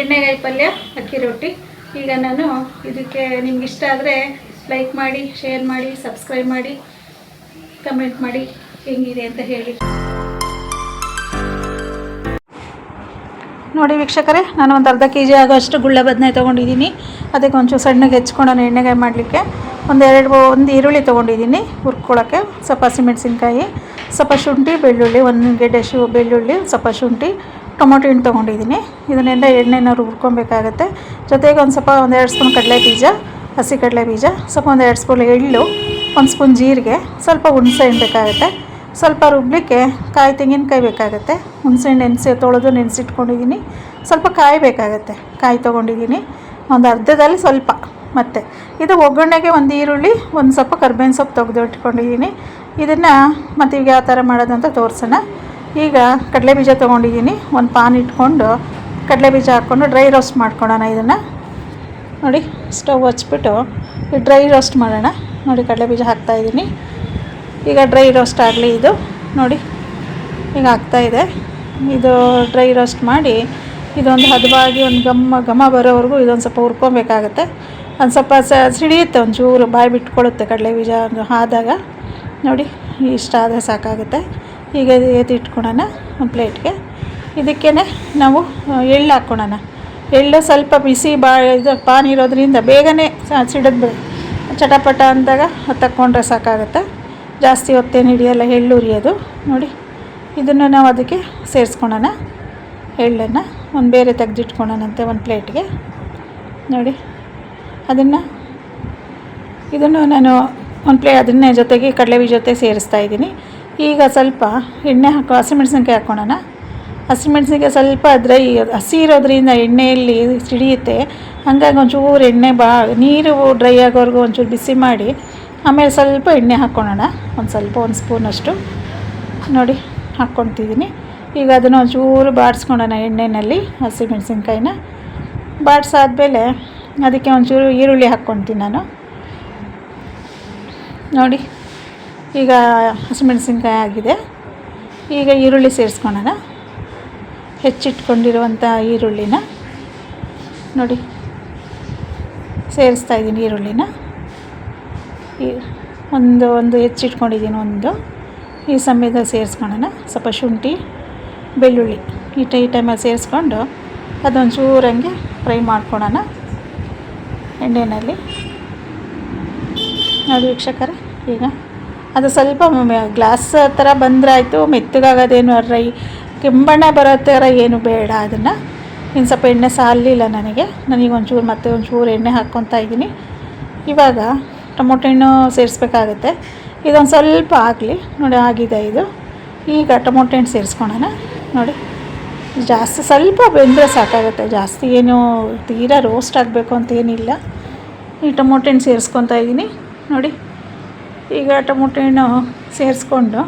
ಎಣ್ಣೆಗಾಯಿ ಪಲ್ಯ, ಅಕ್ಕಿ ರೊಟ್ಟಿ. ಈಗ ನಾನು ಇದಕ್ಕೆ ನಿಮ್ಗೆ ಇಷ್ಟ ಆದರೆ ಲೈಕ್ ಮಾಡಿ, ಶೇರ್ ಮಾಡಿ, ಸಬ್ಸ್ಕ್ರೈಬ್ ಮಾಡಿ, ಕಮೆಂಟ್ ಮಾಡಿ ಹೆಂಗಿದೆ ಅಂತ ಹೇಳಿ. ನೋಡಿ ವೀಕ್ಷಕರೇ, ನಾನು ಒಂದು ಅರ್ಧ ಕೆ ಜಿ ಆಗೋಷ್ಟು ಗುಳ್ಳ ಬದನೆ ತೊಗೊಂಡಿದ್ದೀನಿ. ಅದಕ್ಕೆ ಒಂಚೂರು ಸಣ್ಣಗೆ ಹೆಚ್ಕೊಂಡು ಎಣ್ಣೆಗಾಯಿ ಮಾಡಲಿಕ್ಕೆ ಒಂದು ಈರುಳ್ಳಿ ತೊಗೊಂಡಿದ್ದೀನಿ ಹುರ್ಕೊಳ್ಳೋಕ್ಕೆ, ಸ್ವಲ್ಪ ಹಸಿಮೆಣಸಿನ್ಕಾಯಿ, ಸ್ವಲ್ಪ ಶುಂಠಿ, ಬೆಳ್ಳುಳ್ಳಿ, ಒಂದು ಗೆಡ್ಡೆ ಬೆಳ್ಳುಳ್ಳಿ, ಸ್ವಲ್ಪ ಶುಂಠಿ, ಟೊಮೊಟೊ ಹಣ್ಣು ತೊಗೊಂಡಿದ್ದೀನಿ. ಇದನ್ನೆಲ್ಲ ಎಣ್ಣೆನ ಹುರ್ಕೊಬೇಕಾಗತ್ತೆ. ಜೊತೆಗೆ ಒಂದು 2 ಸ್ಪೂನ್ ಕಡಲೆ ಬೀಜ, ಹಸಿ ಕಡಲೆ ಬೀಜ, ಸ್ವಲ್ಪ 2 ಸ್ಪೂನ್ ಎಳ್ಳು, 1 ಸ್ಪೂನ್ ಜೀರಿಗೆ, ಸ್ವಲ್ಪ ಹುಣಸೆ ಹಣ್ಣು ಬೇಕಾಗುತ್ತೆ. ಸ್ವಲ್ಪ ರುಬ್ಬಲಿಕ್ಕೆ ತೆಂಗಿನಕಾಯಿ ಬೇಕಾಗುತ್ತೆ. ಹುಣಸೆ ಹಣ್ಣು ತೊಳೆದು ನೆನೆಸಿಟ್ಕೊಂಡಿದ್ದೀನಿ. ಸ್ವಲ್ಪ ಕಾಯಿ ಬೇಕಾಗುತ್ತೆ, ಕಾಯಿ ತೊಗೊಂಡಿದ್ದೀನಿ ಒಂದು ಅರ್ಧದಲ್ಲಿ ಸ್ವಲ್ಪ. ಮತ್ತು ಇದು ಒಗ್ಗರಣೆಗೆ ಒಂದು ಈರುಳ್ಳಿ, ಒಂದು ಸ್ವಲ್ಪ ಕರ್ಬೇವಿನ ಸೊಪ್ಪು ತೆಗೆದು ಇಟ್ಕೊಂಡಿದ್ದೀನಿ. ಇದನ್ನು ಮತ್ತು ಈಗ ಯಾವ ಥರ ಮಾಡೋದಂತ ತೋರಿಸೋಣ. ಈಗ ಕಡಲೆ ಬೀಜ ತೊಗೊಂಡಿದ್ದೀನಿ. ಒಂದು ಪಾನ್ ಇಟ್ಕೊಂಡು ಕಡಲೆ ಬೀಜ ಹಾಕ್ಕೊಂಡು ಡ್ರೈ ರೋಸ್ಟ್ ಮಾಡ್ಕೊಳ್ಳೋಣ. ಇದನ್ನು ನೋಡಿ, ಸ್ಟವ್ ಹಚ್ಬಿಟ್ಟು ಡ್ರೈ ರೋಸ್ಟ್ ಮಾಡೋಣ. ನೋಡಿ, ಕಡಲೆ ಬೀಜ ಹಾಕ್ತಾಯಿದ್ದೀನಿ. ಈಗ ಡ್ರೈ ರೋಸ್ಟ್ ಆಗಲಿ. ಇದು ನೋಡಿ ಈಗ ಆಗ್ತಾಯಿದೆ. ಇದು ಡ್ರೈ ರೋಸ್ಟ್ ಮಾಡಿ ಇದೊಂದು ಹದವಾಗಿ ಒಂದು ಘಮ ಬರೋವರೆಗೂ ಇದೊಂದು ಸ್ವಲ್ಪ ಹುರ್ಕೊಬೇಕಾಗತ್ತೆ. ಒಂದು ಸ್ವಲ್ಪ ಸಿಡಿಯುತ್ತೆ, ಒಂಚೂರು ಬಾಯಿ ಬಿಟ್ಕೊಳ್ಳುತ್ತೆ ಕಡಲೆ ಬೀಜ ಆದಾಗ. ನೋಡಿ, ಇಷ್ಟ ಆದರೆ ಸಾಕಾಗುತ್ತೆ. ಈಗ ಎತ್ತಿಟ್ಕೊಳ್ಳೋಣ ಒಂದು ಪ್ಲೇಟ್ಗೆ. ಇದಕ್ಕೇ ನಾವು ಎಳ್ಳು ಹಾಕ್ಕೊಳ್ಳೋಣ. ಎಳ್ಳು ಸ್ವಲ್ಪ ಬಿಸಿ ಇದು ಪಾನ್ ಇರೋದ್ರಿಂದ ಬೇಗನೆ ಸಿಡಿದ್ಬಿಡು, ಚಟಪಟ ಅಂದಾಗ ತಕ್ಕೊಂಡ್ರೆ ಸಾಕಾಗುತ್ತೆ. ಜಾಸ್ತಿ ಹೊತ್ತೇನು ಹಿಡಿಯಲ್ಲ ಎಳ್ಳು ಉರಿಯೋದು. ನೋಡಿ, ಇದನ್ನು ನಾವು ಅದಕ್ಕೆ ಸೇರಿಸ್ಕೊಳ್ಳೋಣ. ಎಳ್ಳನ್ನು ಒಂದು ಬೇರೆ ತೆಗೆದಿಟ್ಕೊಳ್ಳೋಣಂತೆ ಒಂದು ಪ್ಲೇಟ್ಗೆ. ನೋಡಿ, ಇದನ್ನು ನಾನು ಅದನ್ನೇ ಜೊತೆಗೆ ಕಡಲೆ ಬೀಜ ಜೊತೆ ಸೇರಿಸ್ತಾಯಿದ್ದೀನಿ. ಈಗ ಸ್ವಲ್ಪ ಎಣ್ಣೆ ಹಸಿಮೆಣ್ಸಿನ್ಕಾಯಿ ಹಾಕ್ಕೊಳ್ಳೋಣ. ಹಸಿಮೆಣ್ಸಿನ್ಕಾಯಿ ಸ್ವಲ್ಪ ಹಸಿ ಇರೋದ್ರಿಂದ ಎಣ್ಣೆಯಲ್ಲಿ ಸಿಡಿಯುತ್ತೆ. ಹಂಗಾಗಿ ಒಂಚೂರು ಎಣ್ಣೆ ನೀರು ಡ್ರೈ ಆಗೋವರೆಗೂ ಒಂಚೂರು ಬಿಸಿ ಮಾಡಿ ಆಮೇಲೆ ಸ್ವಲ್ಪ ಎಣ್ಣೆ ಹಾಕ್ಕೊಳ್ಳೋಣ. ಒಂದು ಸ್ಪೂನಷ್ಟು ನೋಡಿ ಹಾಕ್ಕೊತಿದ್ದೀನಿ. ಈಗ ಅದನ್ನು ಒಂಚೂರು ಬಾಡಿಸ್ಕೊಳ್ಳೋಣ ಎಣ್ಣೆಯಲ್ಲಿ. ಹಸಿಮೆಣ್ಸಿನ್ಕಾಯಿನ ಬಾಡಿಸಾದ್ಮೇಲೆ ಅದಕ್ಕೆ ಒಂಚೂರು ಈರುಳ್ಳಿ ಹಾಕ್ಕೊತೀನಿ ನಾನು. ನೋಡಿ, ಈಗ ಹಸಿಮೆಣ್ಸಿನ್ಕಾಯಿ ಆಗಿದೆ. ಈಗ ಈರುಳ್ಳಿ ಸೇರಿಸ್ಕೊಳ್ಳೋಣ. ಹೆಚ್ಚಿಟ್ಕೊಂಡಿರುವಂಥ ಈರುಳ್ಳಿನ ನೋಡಿ ಸೇರಿಸ್ತಾಯಿದ್ದೀನಿ. ಈರುಳ್ಳಿನ ಒಂದು ಹೆಚ್ಚಿಟ್ಕೊಂಡಿದ್ದೀನಿ. ಈ ಸಮಯದಲ್ಲಿ ಸೇರಿಸ್ಕೊಳ್ಳೋಣ. ಸ್ವಲ್ಪ ಶುಂಠಿ, ಬೆಳ್ಳುಳ್ಳಿ ಈ ಟೈಮಲ್ಲಿ ಸೇರಿಸ್ಕೊಂಡು ಅದೊಂಚೂರು ಹಂಗೆ ಫ್ರೈ ಮಾಡ್ಕೊಳ್ಳೋಣ ಎಣ್ಣೆಯಲ್ಲಿ. ನೋಡಿ ವೀಕ್ಷಕರೇ, ಈಗ ಅದು ಸ್ವಲ್ಪ ಗ್ಲಾಸ್ ಥರ ಬಂದ್ರಾಯಿತು. ಮೆತ್ತಗಾಗೋದೇನು ಕೆಂಬಣ್ಣ ಬರೋ ಥರ ಏನು ಬೇಡ. ಅದನ್ನು ಇನ್ನು ಸ್ವಲ್ಪ ಎಣ್ಣೆ ಸಾಲಿಲ್ಲ ನನಗೆ ಒಂಚೂರು ಎಣ್ಣೆ ಹಾಕ್ಕೊತಾ ಇದ್ದೀನಿ. ಇವಾಗ ಟೊಮೊಟೊ ಹಣ್ಣು ಸೇರಿಸ್ಬೇಕಾಗತ್ತೆ. ಇದೊಂದು ಸ್ವಲ್ಪ ಆಗಲಿ. ನೋಡಿ, ಆಗಿದೆ ಇದು. ಈಗ ಟೊಮೊಟೊ ಹಣ್ಣು ಸೇರಿಸ್ಕೊಳ್ಳೋಣ. ನೋಡಿ, ಜಾಸ್ತಿ ಸ್ವಲ್ಪ ಬೆಂದರೆ ಸಾಕಾಗುತ್ತೆ. ಜಾಸ್ತಿ ಏನು ತೀರಾ ರೋಸ್ಟ್ ಆಗಬೇಕು ಅಂತ ಏನಿಲ್ಲ. ಈ ಟೊಮೊಟೊ ಹಣ್ಣು ಸೇರಿಸ್ಕೊತಾ ಇದ್ದೀನಿ. ನೋಡಿ, ಈಗ ಟೊಮೊಟೊ ಹಣ್ಣು ಸೇರಿಸ್ಕೊಂಡು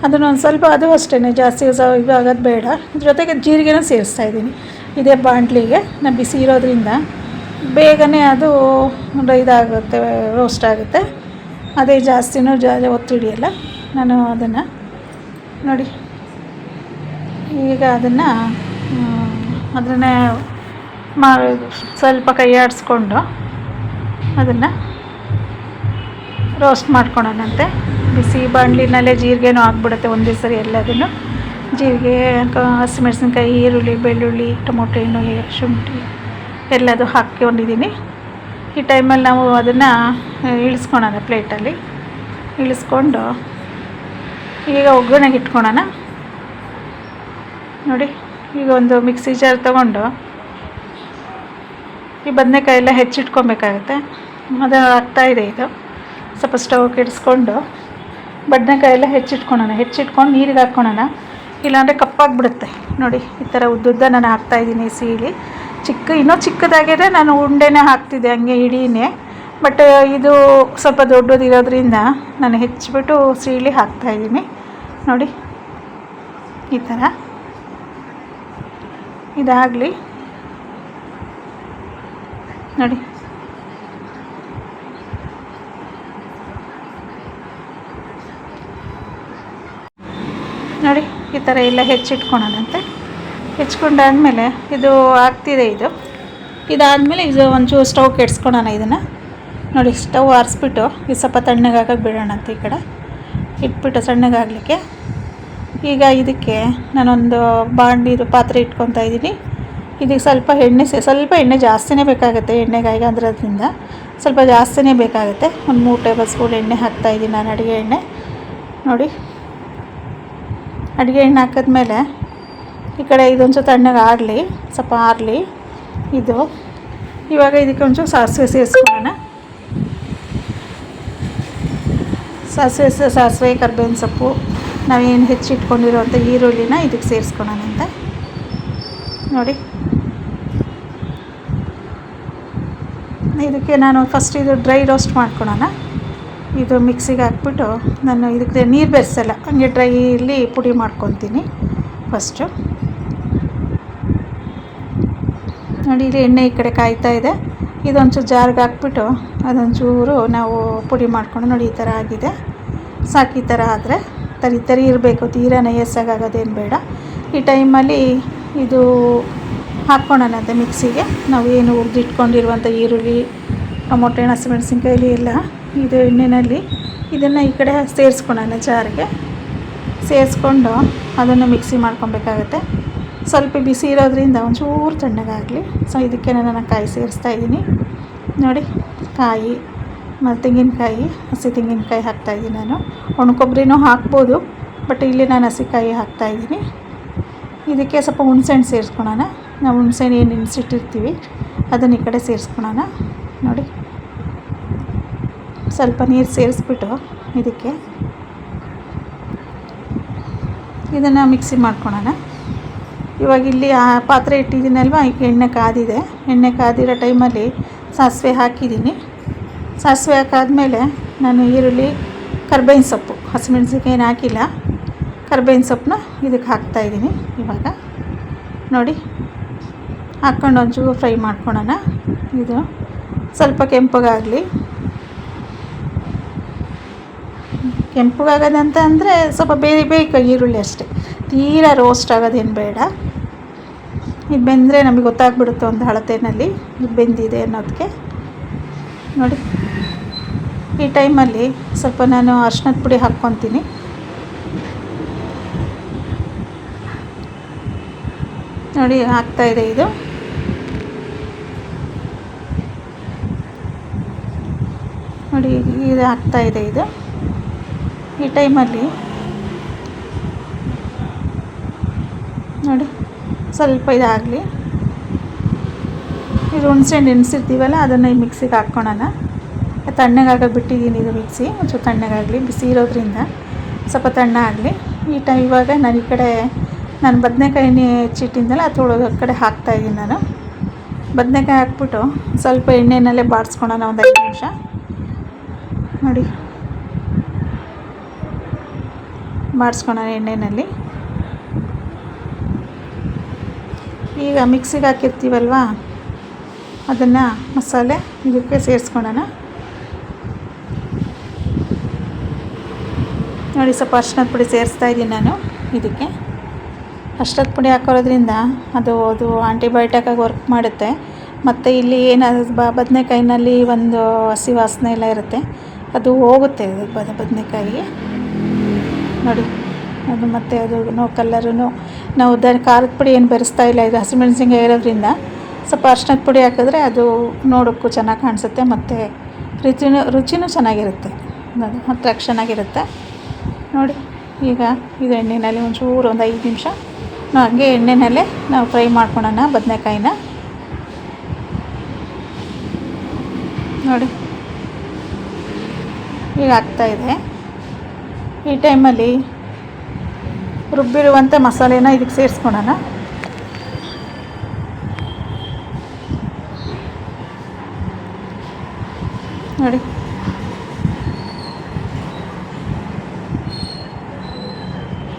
ಅದನ್ನೊಂದು ಸ್ವಲ್ಪ, ಅದು ಅಷ್ಟೇ ಜಾಸ್ತಿ ಇದಾಗೋದು ಬೇಡ. ಜೊತೆಗೆ ಜೀರಿಗೆನೂ ಸೇರಿಸ್ತಾಯಿದ್ದೀನಿ. ಇದೇ ಬಾಣಲಿಗೆ ನಾನು ಬಿಸಿ ಇರೋದ್ರಿಂದ ಬೇಗನೆ ಅದು ಇದಾಗುತ್ತೆ, ರೋಸ್ಟ್ ಆಗುತ್ತೆ. ಅದೇ ಜಾಸ್ತಿನೂ ಒತ್ತು ಹಿಡಿಯಲ್ಲ. ನಾನು ಅದನ್ನು ನೋಡಿ, ಈಗ ಅದನ್ನೇ ಸ್ವಲ್ಪ ಕೈ ಆಡಿಸ್ಕೊಂಡು ಅದನ್ನು ರೋಸ್ಟ್ ಮಾಡ್ಕೊಳ್ಳೋಣಂತೆ. ಬಿಸಿ ಬಾಣಲಿನಲ್ಲೇ ಜೀರಿಗೆನೂ ಹಾಕ್ಬಿಡುತ್ತೆ ಒಂದೇ ಸರಿ ಎಲ್ಲದನ್ನು. ಜೀರಿಗೆ, ಹಸಿಮೆಣಸಿನ್ಕಾಯಿ, ಈರುಳ್ಳಿ, ಬೆಳ್ಳುಳ್ಳಿ, ಟೊಮೊಟೊ ಹಣ್ಣು, ಶುಂಠಿ ಎಲ್ಲದು ಹಾಕ್ಕೊಂಡಿದ್ದೀನಿ. ಈ ಟೈಮಲ್ಲಿ ನಾವು ಅದನ್ನು ಇಳಿಸ್ಕೊಳ್ಳೋಣ. ಪ್ಲೇಟಲ್ಲಿ ಇಳಿಸ್ಕೊಂಡು ಈಗ ಒಗ್ಗರಣೆಗೆ ಇಟ್ಕೊಳ್ಳೋಣ. ನೋಡಿ, ಈಗ ಒಂದು ಮಿಕ್ಸಿ ಜಾರ್ ತೊಗೊಂಡು ಈ ಬದನೆಕಾಯಿ ಎಲ್ಲ ಹೆಚ್ಚಿಟ್ಕೊಬೇಕಾಗತ್ತೆ. ಅದು ಆಗ್ತಾಯಿದೆ. ಇದು ಸ್ವಲ್ಪ ಸ್ಟವ್ ಕೆಡಿಸ್ಕೊಂಡು ಬದನೆಕಾಯಿ ಎಲ್ಲ ಹೆಚ್ಚಿಟ್ಕೊಂಡು ನೀರಿಗೆ ಹಾಕ್ಕೊಳ್ಳೋಣ. ಇಲ್ಲಾಂದರೆ ಕಪ್ಪಾಗಿಬಿಡುತ್ತೆ. ನೋಡಿ, ಈ ಥರ ಉದ್ದುದ್ದ ನಾನು ಹಾಕ್ತಾಯಿದ್ದೀನಿ ಸೀಳಿ. ಇನ್ನೂ ಚಿಕ್ಕದಾಗಿದೆ. ನಾನು ಉಂಡೆನೇ ಹಾಕ್ತಿದ್ದೆ ಹಂಗೆ ಇಡೀನೇ. ಬಟ್ ಇದು ಸ್ವಲ್ಪ ದೊಡ್ಡದಿರೋದ್ರಿಂದ ನಾನು ಹೆಚ್ಚಿಬಿಟ್ಟು ಸೀಳಿ ಹಾಕ್ತಾಯಿದ್ದೀನಿ. ನೋಡಿ, ಈ ಥರ ಇದಾಗಲಿ. ನೋಡಿ, ಈ ಥರ ಎಲ್ಲ ಹೆಚ್ಚಿಟ್ಕೊಳೋಣಂತೆ. ಹೆಚ್ಕೊಂಡಾದ್ಮೇಲೆ ಇದು ಆಗ್ತಿದೆ. ಇದಾದಮೇಲೆ ಇದು ಒಂಚೂರು ಸ್ಟವ್ ಕೆಡ್ಸ್ಕೊಳೋಣ. ಇದನ್ನು ನೋಡಿ, ಸ್ಟವ್ ಆರಿಸ್ಬಿಟ್ಟು ಇದು ಸ್ವಲ್ಪ ತಣ್ಣಗಾಗಕ್ಕೆ ಬಿಡೋಣ ಅಂತ ಈ ಕಡೆ ಇಟ್ಬಿಟ್ಟು ಸಣ್ಣಗಾಗಲಿಕ್ಕೆ. ಈಗ ಇದಕ್ಕೆ ನಾನೊಂದು ಬಾಣಲಿದು ಪಾತ್ರೆ ಇಟ್ಕೊತಾ ಇದ್ದೀನಿ. ಇದಕ್ಕೆ ಸ್ವಲ್ಪ ಎಣ್ಣೆ ಜಾಸ್ತಿನೇ ಬೇಕಾಗುತ್ತೆ. ಎಣ್ಣೆಗಾಯಿಗೆ ಅಂದ್ರದ್ರಿಂದ ಸ್ವಲ್ಪ ಜಾಸ್ತಿನೇ ಬೇಕಾಗುತ್ತೆ. ಒಂದು 3 ಟೇಬಲ್ ಸ್ಪೂನ್ ಎಣ್ಣೆ ಹಾಕ್ತಾಯಿದ್ದೀನಿ ನಾನು, ಅಡುಗೆ ಎಣ್ಣೆ. ನೋಡಿ, ಅಡುಗೆ ಎಣ್ಣೆ ಹಾಕಿದ್ಮೇಲೆ ಈ ಕಡೆ ಇದೊಂಚೂರು ತಣ್ಣಗಾಗಲಿ, ಸ್ವಲ್ಪ ಆರಲಿ. ಇವಾಗ ಇದಕ್ಕೆ ಒಂಚೂರು ಸಾಸಿವೆ ಸೇರಿಸ್ಕೊಳ್ಳೋಣ. ಸಾಸಿವೆ ಕರ್ಬೇವಿನ ಸೊಪ್ಪು, ನಾವೇನು ಹೆಚ್ಚಿಟ್ಕೊಂಡಿರೋಂಥ ಈರುಳ್ಳಿನ ಇದಕ್ಕೆ ಸೇರಿಸ್ಕೊಳ್ಳೋಣ ಅಂತ. ನೋಡಿ, ಇದಕ್ಕೆ ನಾನು ಫಸ್ಟ್ ಇದು ಡ್ರೈ ರೋಸ್ಟ್ ಮಾಡ್ಕೊಳ್ಳೋಣ. ಇದು ಮಿಕ್ಸಿಗೆ ಹಾಕ್ಬಿಟ್ಟು ನಾನು ಇದಕ್ಕೆ ನೀರು ಬೆರೆಸಲ್ಲ, ಹಂಗೆ ಡ್ರೈಲಿ ಪುಡಿ ಮಾಡ್ಕೊತೀನಿ ಫಸ್ಟು. ನೋಡಿ, ಇಲ್ಲಿ ಎಣ್ಣೆ ಈ ಕಡೆ ಕಾಯ್ತಾ ಇದೆ. ಇದೊಂಚೂರು ಜಾರ್ಗೆ ಹಾಕ್ಬಿಟ್ಟು ಅದೊಂಚೂರು ನಾವು ಪುಡಿ ಮಾಡ್ಕೊಂಡು, ನೋಡಿ ಈ ಥರ ಆಗಿದೆ. ಸಾಕು, ಈ ಥರ ಆದರೆ ತರಿ ಇರಬೇಕು, ತೀರಾ ನಯಸ್ಸಾಗೋದೇನು ಬೇಡ. ಈ ಟೈಮಲ್ಲಿ ಇದು ಹಾಕ್ಕೊಳ್ಳೋಣಂತೆ ಮಿಕ್ಸಿಗೆ. ನಾವು ಏನು ಹುರಿದಿಟ್ಕೊಂಡಿರುವಂಥ ಈರುಳ್ಳಿ, ಟೊಮೊಟೊ, ಹಸಿಮೆಣಸಿನ್ಕಾಯಿ ಎಲ್ಲ ಇದು ಎಣ್ಣೆಯಲ್ಲಿ ಇದನ್ನು ಈ ಕಡೆ ಸೇರಿಸ್ಕೊಳ್ಳೋಣ. ಜಾರಿಗೆ ಸೇರಿಸ್ಕೊಂಡು ಅದನ್ನು ಮಿಕ್ಸಿ ಮಾಡ್ಕೊಬೇಕಾಗತ್ತೆ. ಸ್ವಲ್ಪ ಬಿಸಿ ಇರೋದ್ರಿಂದ ಒಂಚೂರು ತಣ್ಣಗಾಗಲಿ. ಸೊ ಇದಕ್ಕೆ ನಾನು ಕಾಯಿ ಸೇರಿಸ್ತಾಯಿದ್ದೀನಿ. ನೋಡಿ, ಕಾಯಿ ಮತ್ತು ತೆಂಗಿನಕಾಯಿ, ಹಸಿ ತೆಂಗಿನಕಾಯಿ ಹಾಕ್ತಾಯಿದ್ದೀನಿ ನಾನು. ಒಣ ಕೊಬ್ಬರಿನೂ ಹಾಕ್ಬೋದು, ಬಟ್ ಇಲ್ಲಿ ನಾನು ಹಸಿಕಾಯಿ ಹಾಕ್ತಾಯಿದ್ದೀನಿ. ಇದಕ್ಕೆ ಸ್ವಲ್ಪ ಹುಣಸೆಹಣ್ಣು ಸೇರಿಸ್ಕೊಳ್ಳೋಣ. ನಾವು ಹುಣಸೆಹಣ್ಣು ಏನು ನೆನೆಸಿಟ್ಟಿರ್ತೀವಿ ಅದನ್ನು ಈ ಕಡೆ ಸೇರಿಸ್ಕೊಳ್ಳೋಣ. ನೋಡಿ, ಸ್ವಲ್ಪ ನೀರು ಸೇರಿಸ್ಬಿಟ್ಟು ಇದನ್ನು ಮಿಕ್ಸಿ ಮಾಡ್ಕೊಳ್ಳೋಣ. ಇವಾಗ ಇಲ್ಲಿ ಆ ಪಾತ್ರೆ ಇಟ್ಟಿದ್ದೀನಲ್ವ, ಎಣ್ಣೆ ಕಾದಿದೆ. ಎಣ್ಣೆ ಕಾದಿರೋ ಟೈಮಲ್ಲಿ ಸಾಸಿವೆ ಹಾಕಿದ್ದೀನಿ. ಸಾಸಿವೆ ಹಾಕಾದ್ಮೇಲೆ ನಾನು ಈರುಳ್ಳಿ, ಕರ್ಬೇವಿನ ಸೊಪ್ಪು, ಹಸಿಮೆಣಸಿನ್ಕಾಯಿನ ಹಾಕಿಲ್ಲ, ಕರ್ಬೇವಿನ ಸೊಪ್ಪನ್ನ ಇದಕ್ಕೆ ಹಾಕ್ತಾಯಿದ್ದೀನಿ. ಇವಾಗ ನೋಡಿ, ಹಾಕ್ಕೊಂಡು ಒಂಚೂರು ಫ್ರೈ ಮಾಡ್ಕೊಳ್ಳೋಣ. ಇದು ಸ್ವಲ್ಪ ಕೆಂಪಗಾಗಲಿ. ಕೆಂಪಗಾಗೋದಂತ ಅಂದರೆ ಸ್ವಲ್ಪ ಬೇಕು ಈರುಳ್ಳಿ ಅಷ್ಟೇ, ತೀರಾ ರೋಸ್ಟ್ ಆಗೋದೇನು ಬೇಡ. ಇದು ಬೆಂದರೆ ನಮಗೆ ಗೊತ್ತಾಗ್ಬಿಡುತ್ತೆ ಒಂದು ಅಳತೆಯಲ್ಲಿ ಇದು ಬೆಂದಿದೆ ಅನ್ನೋದಕ್ಕೆ. ನೋಡಿ, ಈ ಟೈಮಲ್ಲಿ ಸ್ವಲ್ಪ ನಾನು ಅರಿಶಿನದ ಪುಡಿ ಹಾಕ್ಕೊತೀನಿ. ನೋಡಿ, ಹಾಕ್ತಾಯಿದೆ ಇದು. ನೋಡಿ, ಇದು ಹಾಕ್ತಾಯಿದೆ ಇದು. ಈ ಟೈಮಲ್ಲಿ ನೋಡಿ ಸ್ವಲ್ಪ ಇದಾಗಲಿ. ಇದು ಹುಣಸೆಹಣ್ಣು ನೆನೆಸಿರ್ತೀವಲ್ಲ ಅದನ್ನು ಈ ಮಿಕ್ಸಿಗೆ ಹಾಕ್ಕೊಳ್ಳೋಣ. ತಣ್ಣಗಾಗಕ್ಕೆ ಬಿಟ್ಟಿದ್ದೀನಿ ಇದು ಮಿಕ್ಸಿ, ಒಂಚೂರು ತಣ್ಣಗಾಗಲಿ. ಬಿಸಿ ಇರೋದ್ರಿಂದ ಸ್ವಲ್ಪ ತಣ್ಣಗಾಗಲಿ. ಇವಾಗ ನಾನು ಈ ಕಡೆ ಬದನೆಕಾಯಿನೇ ಹೆಚ್ಚಿಟ್ಟಿದ್ದಲ್ಲ ಅದು ತೊಳೆದು ಆ ಕಡೆ ಹಾಕ್ತಾಯಿದ್ದೀನಿ ನಾನು. ಬದನೆಕಾಯಿ ಹಾಕ್ಬಿಟ್ಟು ಸ್ವಲ್ಪ ಎಣ್ಣೆನಲ್ಲೇ ಬಾಡಿಸ್ಕೊಳ್ಳೋಣ ಒಂದು 5 ನಿಮಿಷ. ನೋಡಿ, ಬಾಡಿಸ್ಕೊಳ್ಳೋಣ ಎಣ್ಣೆಯಲ್ಲಿ. ಈಗ ಮಿಕ್ಸಿಗೆ ಹಾಕಿರ್ತೀವಲ್ವ ಅದನ್ನು ಮಸಾಲೆ ಇದಕ್ಕೆ ಸೇರಿಸ್ಕೊಳ್ಳೋಣ. ನೋಡಿ, ಸ್ವಲ್ಪ ಅರಿಶಿನದ ಪುಡಿ ಸೇರಿಸ್ತಾಯಿದ್ದೀನಿ ನಾನು ಇದಕ್ಕೆ. ಅರಿಶಿನದ ಪುಡಿ ಹಾಕೋದ್ರಿಂದ ಅದು ಆಂಟಿಬಯೋಟಿಕ್ಕಾಗಿ ವರ್ಕ್ ಮಾಡುತ್ತೆ. ಮತ್ತು ಇಲ್ಲಿ ಏನಾದ್ರು ಬದನೆಕಾಯಿನಲ್ಲಿ ಒಂದು ಹಸಿ ವಾಸನೆ ಎಲ್ಲ ಇರುತ್ತೆ, ಅದು ಹೋಗುತ್ತೆ ಬದನೆಕಾಯಿಗೆ. ನೋಡಿ, ಅದು ಮತ್ತು ಅದು ಕಲ್ಲರೂ ನಾವು ಖಾರದ ಪುಡಿ ಏನು ಬೆರೆಸ್ತಾ ಇಲ್ಲ. ಇದು ಹಸಿಮೆಣಸಿನ್ಕಾಯಿ ಇರೋದ್ರಿಂದ ಸ್ವಲ್ಪ ಅರಿಶಿನದ ಪುಡಿ ಹಾಕಿದ್ರೆ ಅದು ನೋಡೋಕ್ಕೂ ಚೆನ್ನಾಗಿ ಕಾಣಿಸುತ್ತೆ, ಮತ್ತು ರುಚಿನೂ ಚೆನ್ನಾಗಿರುತ್ತೆ, ಅದು ಅಟ್ರಾಕ್ಷನ್ ಆಗಿರುತ್ತೆ. ನೋಡಿ, ಈಗ ಇದು ಎಣ್ಣೆಯಲ್ಲಿ ಒಂಚೂರು ಒಂದು 5 ನಿಮಿಷ ಹಾಗೆ ಎಣ್ಣೆನಲ್ಲೇ ನಾವು ಫ್ರೈ ಮಾಡ್ಕೊಳ್ಳೋಣ ಬದನೆಕಾಯಿನ. ನೋಡಿ, ಈಗ ಆಗ್ತಾಯಿದೆ. ಈ ಟೈಮಲ್ಲಿ ರುಬ್ಬಿರುವಂಥ ಮಸಾಲೆನ ಇದಕ್ಕೆ ಸೇರಿಸ್ಕೊಳ್ಳೋಣ. ನೋಡಿ,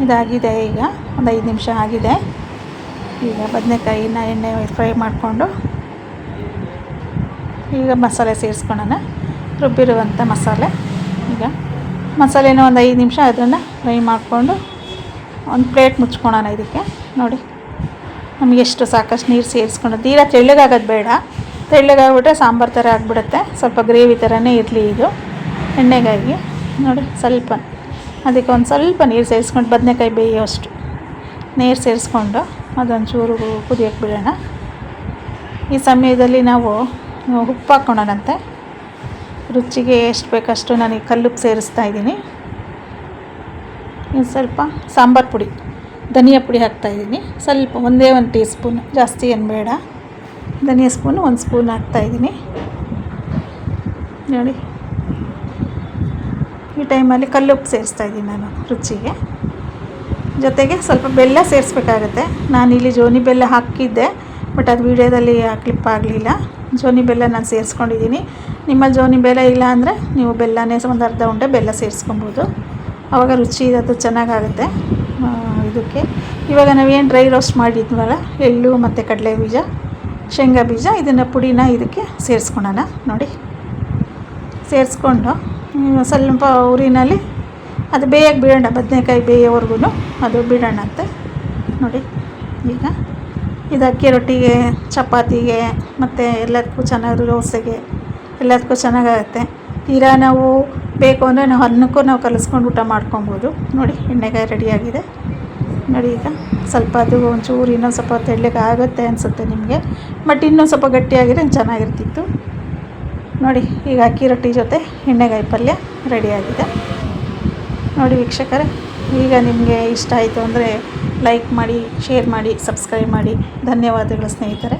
ಇದಾಗಿದೆ. ಈಗ ಒಂದು 5 ನಿಮಿಷ ಆಗಿದೆ. ಈಗ ಬದನೆಕಾಯಿನ ಎಣ್ಣೆ ಫ್ರೈ ಮಾಡಿಕೊಂಡು ಈಗ ಮಸಾಲೆ ಸೇರಿಸ್ಕೊಳ್ಳೋಣ, ರುಬ್ಬಿರುವಂಥ ಮಸಾಲೆ. ಈಗ ಮಸಾಲೆನ ಒಂದು 5 ನಿಮಿಷ ಅದನ್ನು ಫ್ರೈ ಮಾಡಿಕೊಂಡು ಒಂದು ಪ್ಲೇಟ್ ಮುಚ್ಕೊಳ್ಳೋಣ ಇದಕ್ಕೆ. ನೋಡಿ, ನಮಗೆಷ್ಟು ಸಾಕಷ್ಟು ನೀರು ಸೇರಿಸ್ಕೊಂಡು ತೀರಾ ತೆಳ್ಳಗಾಗೋದು ಬೇಡ. ತೆಳ್ಳಗಾಗ್ಬಿಟ್ರೆ ಸಾಂಬಾರು ಥರ ಆಗಿಬಿಡುತ್ತೆ. ಸ್ವಲ್ಪ ಗ್ರೇವಿ ಥರನೇ ಇರಲಿ ಇದು ಎಣ್ಣೆಗಾಗಿ. ನೋಡಿ ಸ್ವಲ್ಪ ಅದಕ್ಕೆ ಒಂದು ಸ್ವಲ್ಪ ನೀರು ಸೇರಿಸ್ಕೊಂಡು ಬದನೆಕಾಯಿ ಬೇಯೋಷ್ಟು ನೀರು ಸೇರಿಸ್ಕೊಂಡು ಅದೊಂಚೂರು ಕುದಿಯೋಕ್ಕೆ ಬಿಡೋಣ. ಈ ಸಮಯದಲ್ಲಿ ನಾವು ಉಪ್ಪು ಹಾಕ್ಕೊಳ್ಳೋಣಂತೆ. ರುಚಿಗೆ ಎಷ್ಟು ಬೇಕಷ್ಟು ನನಗೆ ಕಲ್ಲುಪ್ಪು ಸೇರಿಸ್ತಾ ಇದ್ದೀನಿ. ಇನ್ನು ಸ್ವಲ್ಪ ಸಾಂಬಾರು ಪುಡಿ, ಧನಿಯಾ ಪುಡಿ ಹಾಕ್ತಾಯಿದ್ದೀನಿ. ಸ್ವಲ್ಪ ಒಂದೇ ಒಂದು ಟೀ ಸ್ಪೂನ್, ಜಾಸ್ತಿ ಏನು ಬೇಡ. ಧನಿಯಾ ಸ್ಪೂನು 1 ಸ್ಪೂನ್ ಹಾಕ್ತಾಯಿದ್ದೀನಿ. ನೋಡಿ ಈ ಟೈಮಲ್ಲಿ ಕಲ್ಲುಪ್ಪು ಸೇರಿಸ್ತಾಯಿದ್ದೀನಿ ನಾನು ರುಚಿಗೆ. ಜೊತೆಗೆ ಸ್ವಲ್ಪ ಬೆಲ್ಲ ಸೇರಿಸ್ಬೇಕಾಗತ್ತೆ. ನಾನಿಲ್ಲಿ ಜೋನಿ ಬೆಲ್ಲ ಹಾಕಿದ್ದೆ, ಬಟ್ ಅದು ವೀಡಿಯೋದಲ್ಲಿ ಕ್ಲಿಪ್ ಆಗಲಿಲ್ಲ. ಜೋನಿ ಬೆಲ್ಲ ನಾನು ಸೇರಿಸ್ಕೊಂಡಿದ್ದೀನಿ. ನಿಮ್ಮಲ್ಲಿ ಜೋನಿ ಬೆಲ್ಲ ಇಲ್ಲ ಅಂದರೆ ನೀವು ಬೆಲ್ಲನೇ ಒಂದು ಅರ್ಧ ಉಂಡೆ ಬೆಲ್ಲ ಸೇರಿಸ್ಕೊಬೋದು. ಆವಾಗ ರುಚಿ ಅದು ಚೆನ್ನಾಗಾಗುತ್ತೆ ಇದಕ್ಕೆ. ಇವಾಗ ನಾವೇನು ಡ್ರೈ ರೋಸ್ಟ್ ಮಾಡಿದ್ವಲ್ಲ, ಎಳ್ಳು ಮತ್ತು ಕಡಲೆ ಬೀಜ, ಶೇಂಗಾ ಬೀಜ, ಇದನ್ನು ಪುಡಿನ ಇದಕ್ಕೆ ಸೇರಿಸ್ಕೊಳ್ಳೋಣ. ನೋಡಿ ಸೇರಿಸ್ಕೊಂಡು ಸ್ವಲ್ಪ ಉರಿನಲ್ಲಿ ಅದು ಬೇಯಕ್ಕೆ ಬಿಡೋಣ. ಬದನೆಕಾಯಿ ಬೇಯೋವರೆಗೂ ಅದು ಬಿಡೋಣ ಅಂತೆ. ನೋಡಿ ಈಗ ಇದು ಅಕ್ಕಿ ರೊಟ್ಟಿಗೆ, ಚಪಾತಿಗೆ ಮತ್ತು ಎಲ್ಲದಕ್ಕೂ ಚೆನ್ನಾಗಿ, ದೋಸೆಗೆ ಎಲ್ಲದಕ್ಕೂ ಚೆನ್ನಾಗಾಗುತ್ತೆ. ತೀರಾ ನಾವು ಬೇಕು ಅಂದರೆ ನಾವು ಅನ್ನಕ್ಕೂ ನಾವು ಕಲಿಸ್ಕೊಂಡು ಊಟ ಮಾಡ್ಕೊಬೋದು. ನೋಡಿ ಎಣ್ಣೆಗಾಯಿ ರೆಡಿಯಾಗಿದೆ. ನೋಡಿ ಈಗ ಸ್ವಲ್ಪ ಅದು ಒಂಚೂರು ಇನ್ನೊಂದು ಸ್ವಲ್ಪ ತೆಳ್ಳಗೆ ಆಗುತ್ತೆ ಅನಿಸುತ್ತೆ ನಿಮಗೆ, ಬಟ್ ಇನ್ನೊಂದು ಸ್ವಲ್ಪ ಗಟ್ಟಿಯಾಗಿದ್ರೆ ಚೆನ್ನಾಗಿರ್ತಿತ್ತು. ನೋಡಿ ಈಗ ಅಕ್ಕಿ ರೊಟ್ಟಿ ಜೊತೆ ಎಣ್ಣೆಗಾಯಿ ಪಲ್ಯ ರೆಡಿಯಾಗಿದೆ. ನೋಡಿ ವೀಕ್ಷಕರೇ, ಈಗ ನಿಮಗೆ ಇಷ್ಟ ಆಯಿತು ಅಂದರೆ ಲೈಕ್ ಮಾಡಿ, ಶೇರ್ ಮಾಡಿ, ಸಬ್ಸ್ಕ್ರೈಬ್ ಮಾಡಿ. ಧನ್ಯವಾದಗಳು ಸ್ನೇಹಿತರೆ.